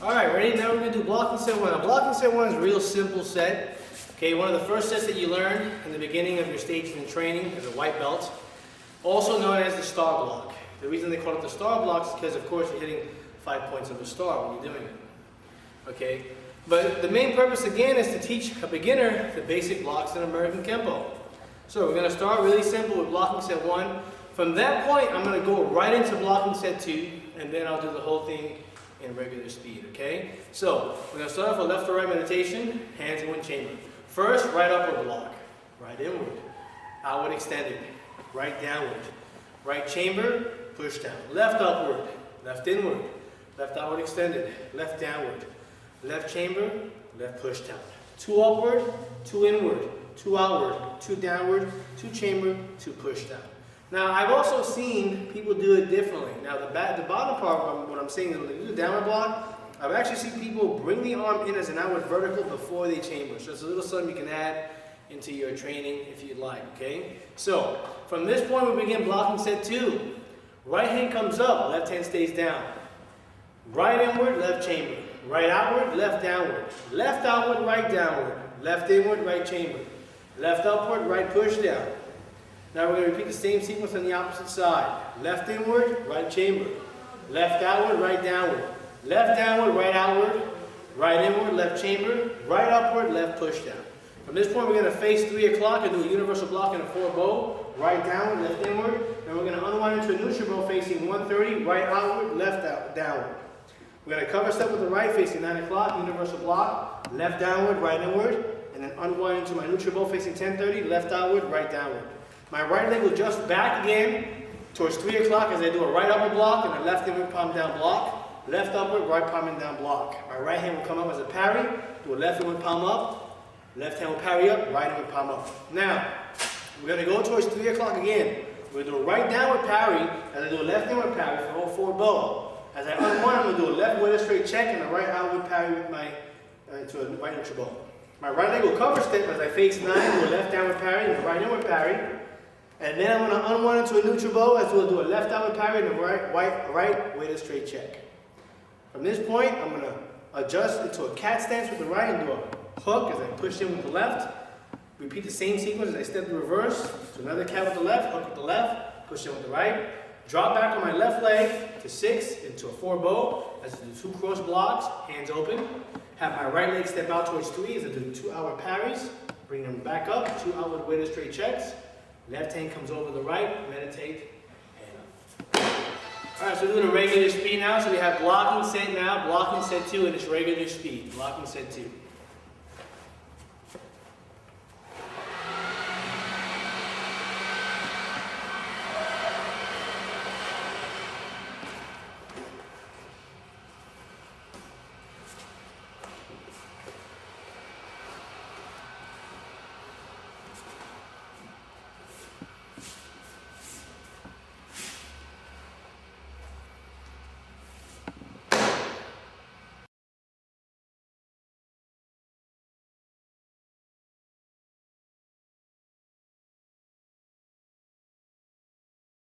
Alright, ready? Now we're going to do blocking set 1. Now, blocking set 1 is a real simple set. Okay, one of the first sets that you learned in the beginning of your stages in training as a white belt, also known as the star block. The reason they call it the star block is because, of course, you're hitting 5 points of a star when you're doing it. Okay, but the main purpose again is to teach a beginner the basic blocks in American kenpo. So we're going to start really simple with blocking set 1. From that point, I'm going to go right into blocking set 2, and then I'll do the whole thing in regular speed, okay? So, we're going to start off with left to right meditation, hands in one chamber. First, right upward block, right inward, outward extended, right downward, right chamber, push down, left upward, left inward, left outward extended, left downward, left chamber, left push down. 2 upward, 2 inward, 2 outward, 2 downward, 2 chamber, 2 push down. Now, I've also seen people do it differently. Now, the bottom part, what I'm saying is when they do the downward block, I've actually seen people bring the arm in as an outward vertical before they chamber. So it's a little something you can add into your training if you'd like, okay? So, from this point, we begin blocking set 2. Right hand comes up, left hand stays down. Right inward, left chamber. Right outward, left downward. Left outward, right downward. Left inward, right chamber. Left upward, right push down. Now we're going to repeat the same sequence on the opposite side. Left inward, right chamber. Left outward, right downward. Left downward, right outward. Right inward, left chamber. Right upward, left push down. From this point, we're going to face 3 o'clock and do a universal block and a 4 bow. Right downward, left inward. Then we're going to unwind into a neutral bow facing 130, right outward, left out, downward. We're going to cover step with the right facing 9 o'clock, universal block. Left downward, right inward. And then unwind into my neutral bow facing 1030, left outward, right downward. My right leg will adjust back again towards 3 o'clock as I do a right upward block and a left inward palm down block. Left upward, right palm and down block. My right hand will come up as a parry, do a left inward palm up. Left hand will parry up, right inward palm up. Now, we're going to go towards 3 o'clock again. We're going to do a right downward parry as I do a left inward parry for a whole 4 bow. As I unwind, I'm going to do a left with a straight check and a right outward parry with my, to a right neutral bow. My right leg will cover step as I face 9, do a left downward parry and a right inward parry. And then I'm going to unwind into a neutral bow as we'll do a left outward parry and a right with a straight check. From this point, I'm going to adjust into a cat stance with the right and do a hook as I push in with the left. Repeat the same sequence as I step the reverse. To another cat with the left, hook with the left, push in with the right. Drop back on my left leg to 6 into a 4 bow as I do 2 cross blocks, hands open. Have my right leg step out towards 3 as I do 2 outward parries. Bring them back up, 2 outward weighted straight checks. Left hand comes over the right, meditate, and up. Alright, so we're doing a regular speed now. So we have blocking set now, blocking set 2, and it's regular speed. Blocking set 2.